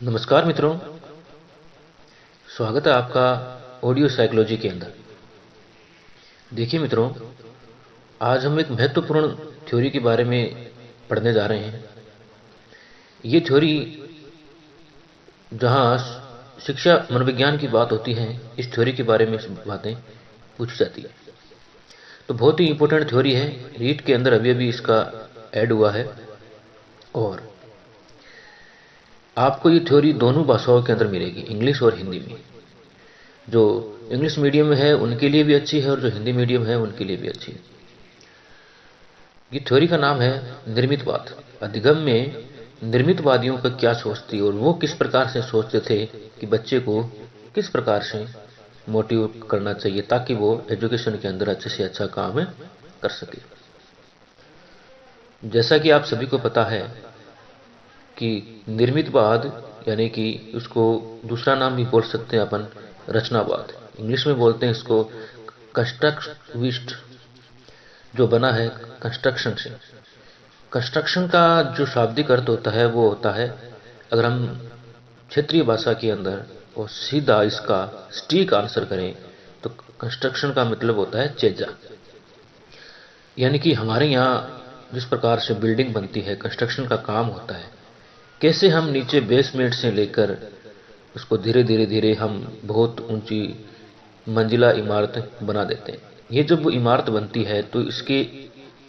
नमस्कार मित्रों, स्वागत है आपका ऑडियो साइकोलॉजी के अंदर। देखिए मित्रों, आज हम एक महत्वपूर्ण थ्योरी के बारे में पढ़ने जा रहे हैं। ये थ्योरी जहाँ शिक्षा मनोविज्ञान की बात होती है, इस थ्योरी के बारे में बातें पूछी जाती है। तो बहुत ही इंपॉर्टेंट थ्योरी है। रीट के अंदर अभी अभी इसका ऐड हुआ है और आपको ये थ्योरी दोनों भाषाओं के अंदर मिलेगी, इंग्लिश और हिंदी में। जो इंग्लिश मीडियम में है उनके लिए भी अच्छी है और जो हिंदी मीडियम है उनके लिए भी अच्छी है। ये थ्योरी का नाम है निर्मितवाद। अधिगम में निर्मितवादियों का क्या सोच थी और वो किस प्रकार से सोचते थे कि बच्चे को किस प्रकार से मोटिव करना चाहिए ताकि वो एजुकेशन के अंदर अच्छे से अच्छा काम कर सके। जैसा कि आप सभी को पता है कि निर्मितवाद यानी कि उसको दूसरा नाम भी बोल सकते हैं अपन, रचनावाद। इंग्लिश में बोलते हैं इसको कंस्ट्रक्टिविस्ट, जो बना है कंस्ट्रक्शन से। कंस्ट्रक्शन का जो शाब्दिक अर्थ होता है वो होता है, अगर हम क्षेत्रीय भाषा के अंदर और सीधा इसका सटीक आंसर करें तो कंस्ट्रक्शन का मतलब होता है चेजा। यानी कि हमारे यहाँ जिस प्रकार से बिल्डिंग बनती है, कंस्ट्रक्शन का काम होता है, कैसे हम नीचे बेसमेंट से लेकर उसको धीरे धीरे धीरे हम बहुत ऊंची मंजिला इमारत बना देते हैं। ये जब वो इमारत बनती है तो इसके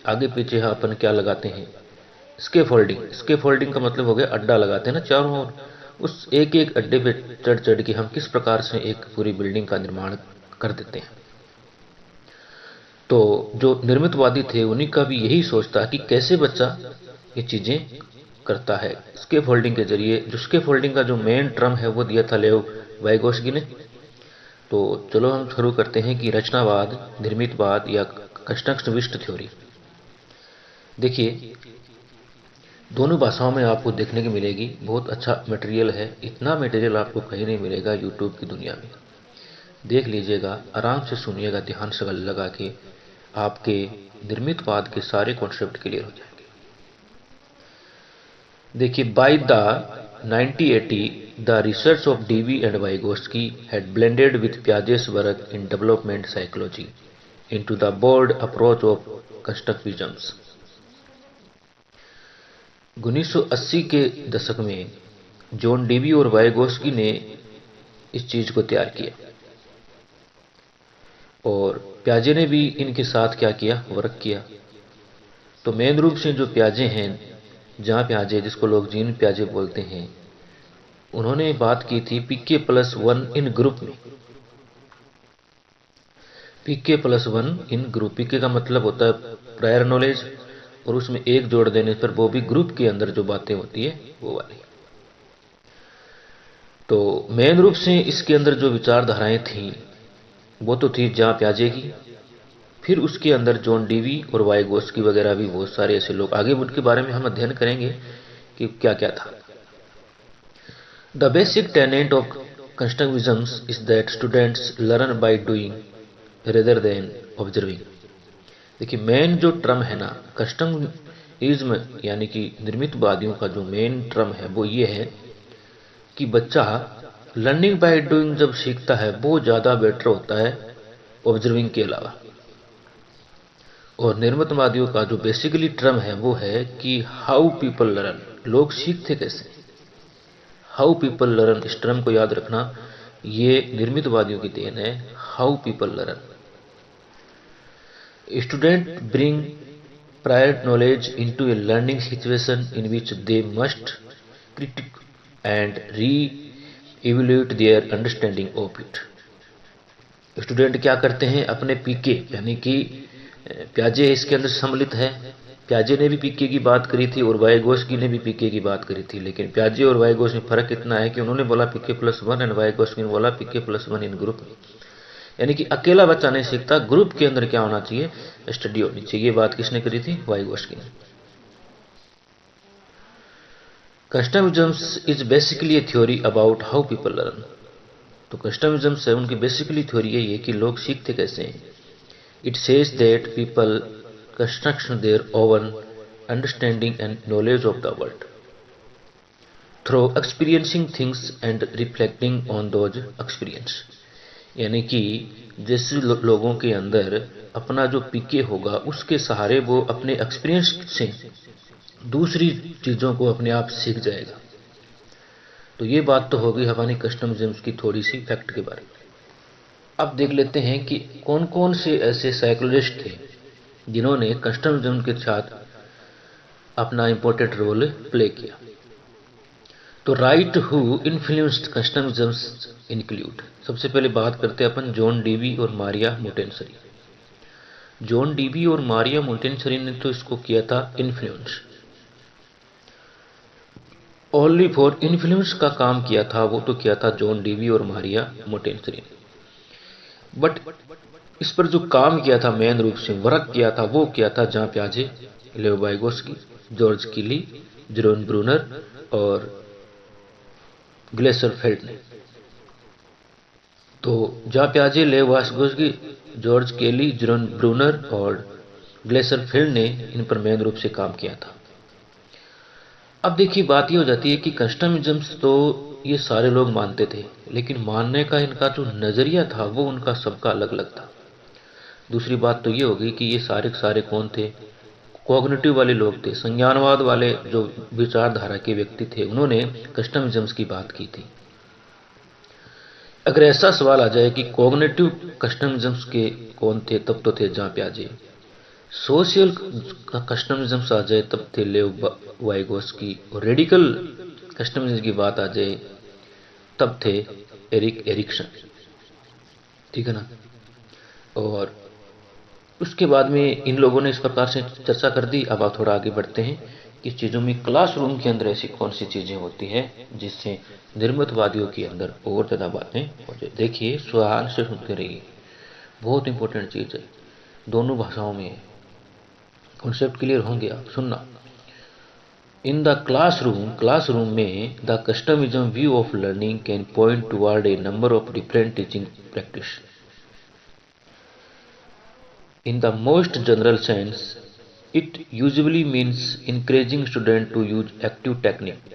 आगे पीछे अपन क्या लगाते हैं, स्केफोल्डिंग। स्केफोल्डिंग का मतलब हो गया अड्डा लगाते हैं ना चारों ओर। उस एक एक अड्डे पे चढ़ चढ़ के हम किस प्रकार से एक पूरी बिल्डिंग का निर्माण कर देते हैं। तो जो निर्मितवादी थे उन्हीं का भी यही सोच था कि कैसे बच्चा ये चीजें करता है स्केफोल्डिंग के जरिए। जो स्केफोल्डिंग का जो मेन टर्म है वो दिया था लेव वाइगोस्की ने। तो चलो हम शुरू करते हैं कि रचनावाद, निर्मितवाद या कंस्ट्रक्टिविस्ट थ्योरी। देखिए, दोनों भाषाओं में आपको देखने को मिलेगी। बहुत अच्छा मटेरियल है, इतना मटेरियल आपको कहीं नहीं मिलेगा यूट्यूब की दुनिया में। देख लीजिएगा, आराम से सुनिएगा, ध्यान से लगा के आपके निर्मितवाद के सारे कॉन्सेप्ट क्लियर हो जाएंगे। देखिए, by the 1980 the research of Dewey and Vygotsky had blended with Piaget's work in development psychology into the board approach of constructivism. 1980 के दशक में जॉन डीवी और वाइगोस्की ने इस चीज को तैयार किया और प्याजे ने भी इनके साथ क्या किया, वर्क किया। तो मेन रूप से जो प्याजे हैं, जहां प्याजे जिसको लोग जीन प्याजे बोलते हैं, उन्होंने बात की थी PK+1 इन ग्रुप में। PK+1 इन ग्रुप, PK का मतलब होता है प्रायर नॉलेज, और उसमें एक जोड़ देने पर वो भी ग्रुप के अंदर जो बातें होती है वो वाली। तो मेन रूप से इसके अंदर जो विचारधाराएं थी वो तो थी जहां प्याजे की। फिर उसके अंदर जॉन डीवी और वाइगोस्की वगैरह भी बहुत सारे ऐसे लोग आगे, उनके बारे में हम अध्ययन करेंगे कि क्या क्या था। The basic tenet of constructivism is that students learn by doing rather than observing. देखिए, मेन जो टर्म है ना कंस्ट्रक्टिविज्म यानी कि निर्मितवादियों का जो मेन टर्म है वो ये है कि बच्चा लर्निंग बाय डूइंग जब सीखता है वो ज्यादा बेटर होता है ऑब्जर्विंग के अलावा। और निर्मितवादियों का जो बेसिकली टर्म है वो है कि हाउ पीपल लर्न, लोग सीखते कैसे। हाउ पीपल लर्न, इस टर्म को याद रखना, ये निर्मितवादियों की देन है। How people learn, student bring prior knowledge into a learning situation in which they must critic and re evaluate their understanding of it. Student क्या करते हैं, अपने पीके यानी कि प्याजे इसके अंदर सम्मिलित है। प्याजे ने भी पीके की बात करी थी और वाइगोस्की ने भी पीके की बात करी थी, लेकिन प्याजे और वाइगोस में फर्क इतना है कि उन्होंने बोला PK+1 एंड वाइगोस्की ने बोला PK+1 इन ग्रुप। यानी कि अकेला बच्चा नहीं सीखता, ग्रुप के अंदर क्या होना चाहिए, स्टडी होनी चाहिए। ये बात किसने करी थी, वाइगोस्की ने। Constructivism is basically A theory about how people learn. तो कंस्ट्रक्टिविज्म से उनकी बेसिकली थ्योरी यही है कि लोग सीखते कैसे हैं। It says that people construct their own understanding and knowledge of the world through experiencing things and reflecting on those experience. यानी कि जैसे लोगों के अंदर अपना जो पीके होगा उसके सहारे वो अपने एक्सपीरियंस से दूसरी चीज़ों को अपने आप सीख जाएगा। तो ये बात तो हो गई हमारी कस्टमिज्म की थोड़ी सी फैक्ट के बारे में। अब देख लेते हैं कि कौन कौन से ऐसे साइकोलॉजिस्ट थे जिन्होंने कस्टमिज्म के साथ अपना इम्पोर्टेंट रोल प्ले किया। तो राइट हु इन्फ्लुएंस्ड कस्टमिज्म इंक्लूड, सबसे पहले बात करते हैं अपन जॉन डीवी और मारिया मोंटेसरी। जॉन डीवी और मारिया मोंटेसरी ने तो इसको किया था इन्फ्लुएंस, ओनली फॉर इन्फ्लुएंस का काम किया था वो तो किया था जॉन डीवी और मारिया मोंटेसरी ने। बट इस पर जो काम किया था, मेन रूप से वर्क किया था, वो किया था जॉन पियाजे, लेओ वाइगोस्की, जॉर्ज किली, जेरोम ब्रूनर और ग्लेसरफेल्ड ने। तो जॉन पियाजे, लेओ वाइगोस्की, जॉर्ज केली, जेरोम ब्रूनर और ग्लेसरफेल्ड ने इन पर मेन रूप से काम किया था। अब देखिए बात ये हो जाती है कि कस्टमिज्म तो ये सारे लोग मानते थे, लेकिन मानने का इनका जो नज़रिया था वो उनका सबका अलग अलग था। दूसरी बात तो ये होगी कि ये सारे के सारे कौन थे, कॉग्निटिव वाले लोग थे, संज्ञानवाद वाले जो विचारधारा के व्यक्ति थे, उन्होंने कस्टमिज्म की बात की थी। अगर ऐसा सवाल आ जाए कि कॉग्निटिव कस्टमिज्म के कौन थे, तब तो थे जॉन पियाजे। सोशल कस्टमिज्म आ जाए तब थे लेओ वाइगोस्की, और रेडिकल कस्टमिज्म की बात आ जाए तब थे एरिक एरिक्सन। ठीक है ना। और उसके बाद में इन लोगों ने इस प्रकार से चर्चा कर दी। अब आप थोड़ा आगे बढ़ते हैं कि चीज़ों में क्लासरूम के अंदर ऐसी कौन सी चीज़ें होती हैं जिससे निर्मितवादियों के अंदर और ज़्यादा बातें हो जाए। देखिए ध्यान से सुनते रहिए, बहुत इंपॉर्टेंट चीज़ है, दोनों भाषाओं में है। कॉन्सेप्ट क्लियर होंगे आप, सुनना। इन द क्लासरूम में the customism view of learning can point toward a number of different teaching practice. In the most general sense, it usually means encouraging student to use active technique.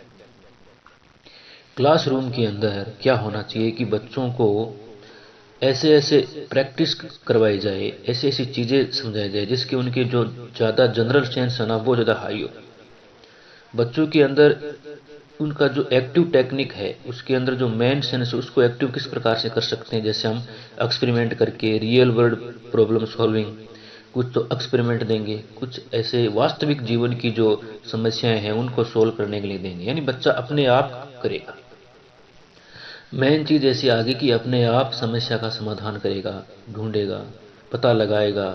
Classroom के अंदर क्या होना चाहिए कि बच्चों को ऐसे ऐसे प्रैक्टिस करवाई जाए, ऐसी ऐसी चीज़ें समझाई जाए जिसके उनके जो ज़्यादा जनरल सेंस है ना वो ज़्यादा हाई हो। बच्चों के अंदर उनका जो एक्टिव टेक्निक है उसके अंदर जो मेन सेंस है उसको एक्टिव किस प्रकार से कर सकते हैं, जैसे हम एक्सपेरिमेंट करके रियल वर्ल्ड प्रॉब्लम सॉल्विंग, कुछ तो एक्सपेरिमेंट देंगे, कुछ ऐसे वास्तविक जीवन की जो समस्याएं हैं उनको सोल्व करने के लिए देंगे, यानी बच्चा अपने आप करेगा। मेन चीज़ ऐसी आगे कि अपने आप समस्या का समाधान करेगा, ढूंढेगा, पता लगाएगा।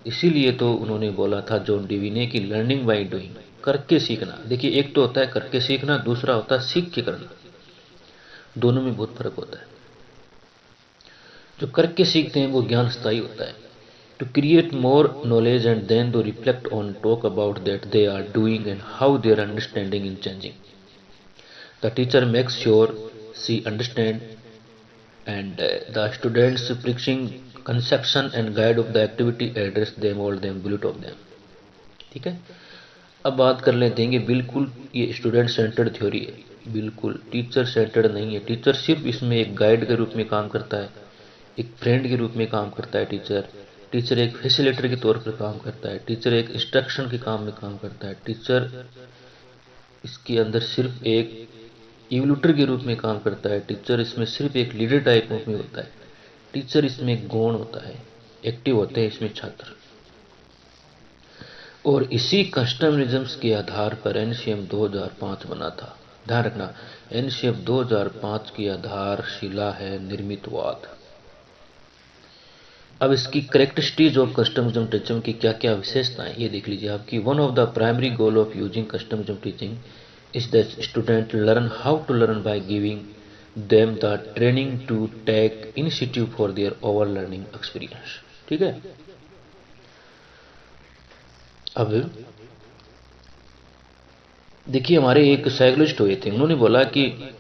इसीलिए तो उन्होंने बोला था जॉन डीवी ने कि लर्निंग बाय डूइंग, करके सीखना। देखिए एक तो होता है करके सीखना, दूसरा होता है सीख के करना, दोनों में बहुत फर्क होता है। जो करके सीखते हैं वो ज्ञान स्थायी होता है। To create more knowledge and then to reflect on talk about that they are doing and how their understanding in changing. The teacher makes sure she understand and the students preaching conception and guide of the activity address them all them bullet of them. ठीक है। अब बात कर लेते हैं कि बिल्कुल ये स्टूडेंट सेंटर्ड थ्योरी है, बिल्कुल टीचर सेंटर्ड नहीं है। टीचर सिर्फ इसमें एक गाइड के रूप में काम करता है, एक फ्रेंड के रूप में काम करता है। टीचर एक फैसिलिटेटर के तौर पर काम करता है। टीचर एक इंस्ट्रक्शन के काम में काम करता है। टीचर इसके अंदर सिर्फ एक इवल्यूटर के रूप में काम करता है। टीचर इसमें सिर्फ एक लीडर टाइप में होता है। टीचर इसमें एक गौण होता है, एक्टिव होते हैं इसमें छात्र। और इसी कस्टमिज्म्स के आधार पर एनसीएम 2005 बना था। ध्यान रखना, एनसीएम 2005 की आधारशिला है निर्मितवाद। अब इसकी करेक्टरिस्टिक्स ऑफ कस्टमिज्म टीचिंग की क्या क्या विशेषताएं ये देख लीजिए आपकी। One of the primary goal of using customism teaching is the student learn how to learn by giving them the training to take initiative for their over learning experience. ठीक है। अब देखिए हमारे एक साइकोलॉजिस्ट हुए थे, उन्होंने बोला कि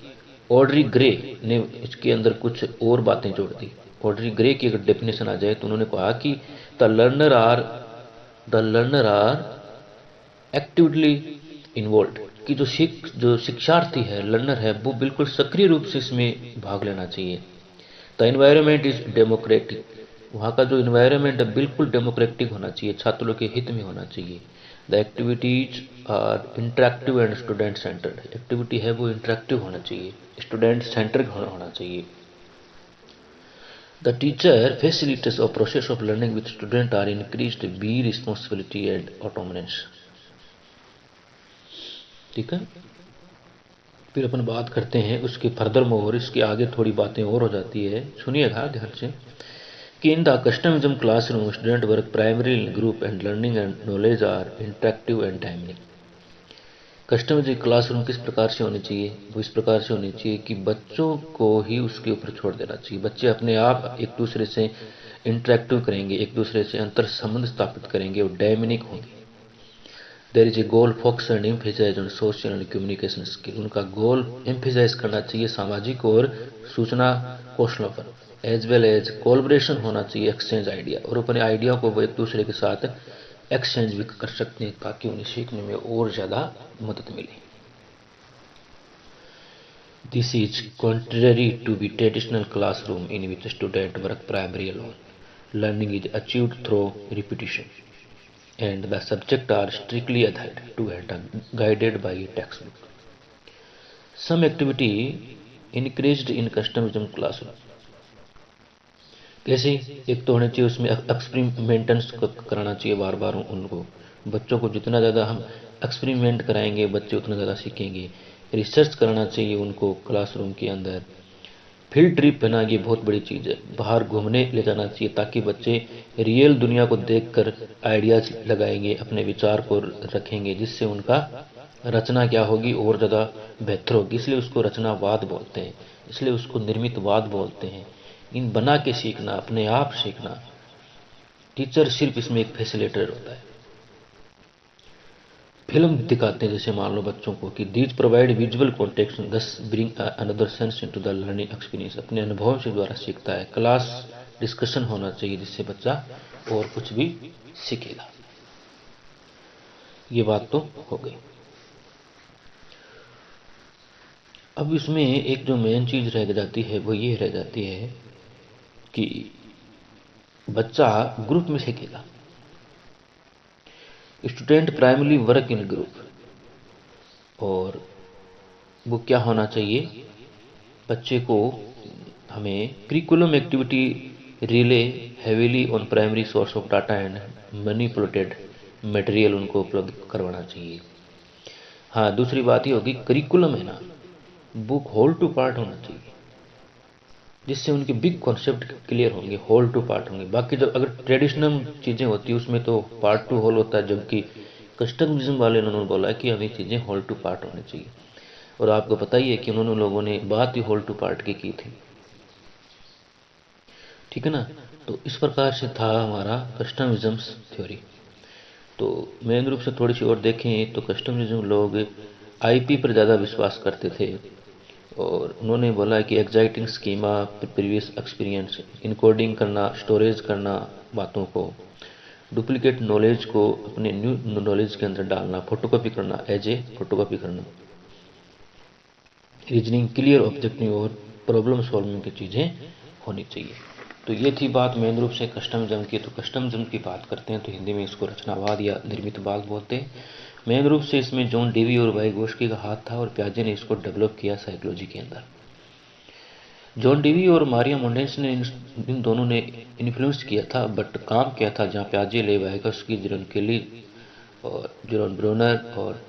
ऑड्री ग्रे ने इसके अंदर कुछ और बातें जोड़ दी। ऑड्री ग्रे की अगर डेफिनेशन आ जाए तो उन्होंने कहा कि the learner are actively involve. कि जो शिक्षार्थी है, लर्नर है, वो बिल्कुल सक्रिय रूप से इसमें भाग लेना चाहिए। द एनवायरनमेंट इज डेमोक्रेटिक, वहाँ का जो इन्वायरमेंट है बिल्कुल डेमोक्रेटिक होना चाहिए, छात्रों के हित में होना चाहिए। The activities are interactive and student centred, activity है वो इंटरेक्टिव होना चाहिए, स्टूडेंट सेंटर्ड होना चाहिए। The teacher facilitates a process of learning with student are increased be responsibility and autonomous। ठीक है, फिर अपन बात करते हैं उसके फर्दर मोर, इसके आगे थोड़ी बातें और हो जाती है, सुनिएगा ध्यान से कि in the customism classroom student work primary in group and learning and knowledge are interactive and timely. Customism classroom किस प्रकार से होनी चाहिए, वो इस प्रकार से होनी चाहिए कि बच्चों को ही उसके ऊपर छोड़ देना चाहिए। बच्चे अपने आप एक दूसरे से इंटरेक्टिव करेंगे, एक दूसरे से अंतर संबंध स्थापित करेंगे और डायमिनिक होंगे। There is a goal focus and emphasise on social and communication skill, उनका गोल एम्फेसाइज करना चाहिए सामाजिक और सूचना कौशलों पर, एज वेल एज कोलब्रेशन होना चाहिए, एक्सचेंज आइडिया, और अपने आइडिया को वो एक दूसरे के साथ एक्सचेंज भी कर सकते हैं ताकि उन्हें सीखने में और ज़्यादा मदद मिले। This is contrary to be traditional classroom in which student work primary alone, learning is achieved through repetition and the subject are strictly adhered to and guided by a textbook. Some activity encouraged in customization classroom, कैसे, एक तो होने चाहिए उसमें experiments कराना चाहिए बार बार उनको, बच्चों को जितना ज़्यादा हम एक्सपेरिमेंट कराएंगे बच्चे उतना ज़्यादा सीखेंगे। रिसर्च कराना चाहिए उनको क्लासरूम के अंदर। फील्ड ट्रिप है ना, ये बहुत बड़ी चीज़ है, बाहर घूमने ले जाना चाहिए ताकि बच्चे रियल दुनिया को देखकर आइडियाज लगाएंगे, अपने विचार को रखेंगे, जिससे उनका रचना क्या होगी और ज़्यादा बेहतर होगी। इसलिए उसको रचनावाद बोलते हैं, इसलिए उसको निर्मितवाद बोलते हैं। इन बना के सीखना, अपने आप सीखना, टीचर सिर्फ इसमें एक फैसिलिटेटर होता है। फिल्म दिखाते हैं जैसे मान लो बच्चों को कि दीज प्रोवाइड विजुअल कॉन्टेक्स्ट दस bring another sense into the learning experience, अपने अनुभव से द्वारा सीखता है। क्लास डिस्कशन होना चाहिए जिससे बच्चा और कुछ भी सीखेगा। ये बात तो हो गई। अब इसमें एक जो मेन चीज रह जाती है वो ये रह जाती है कि बच्चा ग्रुप में सीखेगा। Student primary work in group, और वो क्या होना चाहिए, बच्चे को हमें curriculum activity relay heavily on primary source of data and manipulated material उनको उपलब्ध करवाना चाहिए। हाँ, दूसरी बात ये होगी करिकुलम है ना, बुक होल टू पार्ट होना चाहिए जिससे उनके बिग कॉन्सेप्ट क्लियर होंगे, होल टू पार्ट होंगे। बाकी जब अगर ट्रेडिशनल चीज़ें होती है उसमें तो पार्ट टू होल होता है, जबकि कस्टमिज्म वाले उन्होंने बोला है कि हमें चीज़ें होल टू पार्ट होनी चाहिए। और आपको पता ही है कि उन्होंने लोगों ने बात ही होल टू पार्ट की थी, ठीक है ना। तो इस प्रकार से था हमारा कस्टमिज्म्स थ्योरी। तो मेन रूप से थोड़ी सी और देखें तो कस्टमिज्म लोग आईपी पर ज़्यादा विश्वास करते थे, और उन्होंने बोला कि exciting schema, previous experience, encoding करना, स्टोरेज करना बातों को, डुप्लीकेट नॉलेज को अपने न्यू नॉलेज के अंदर डालना, फोटोकॉपी करना, एज ए फोटोकॉपी करना, रीजनिंग क्लियर, ऑब्जेक्टिव और प्रॉब्लम सॉल्विंग की चीज़ें होनी चाहिए। तो ये थी बात मेन रूप से कस्टमिज्म की। तो कस्टमिज्म की बात करते हैं तो हिंदी में इसको रचनावाद या निर्मितवाद बोलते हैं। मेन रूप से इसमें जॉन डेवी और वाइगोस्की का हाथ था, और प्याजे ने इसको डेवलप किया साइकोलॉजी के अंदर। जॉन डेवी और मारिया मोंडेस ने इन दोनों ने इन्फ्लुएंस किया था, बट काम किया था जहाँ प्याजे, ले वाइगोस्की, जेरन केली और जेरन ब्रोनर और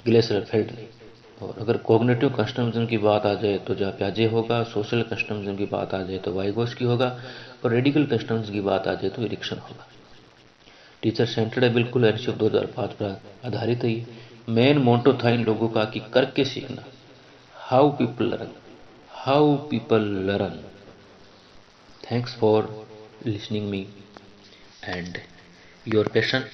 गिलेसरफेल्ड ने। और अगर कॉग्निटिव कस्टमिज्म की बात आ जाए तो जहाँ प्याजे होगा, सोशल कस्टमिज्म की बात आ जाए तो वाइगोस्की होगा, और रेडिकल कस्टमिज्म की बात आ जाए तो एरिक्सन होगा। टीचर सेंटर्ड है बिल्कुल, एनसीएफ 2005 पर आधारित है। मेन मोटो था इन लोगों का कि करके सीखना, how people learn, how people learn. Thanks for listening me and your question.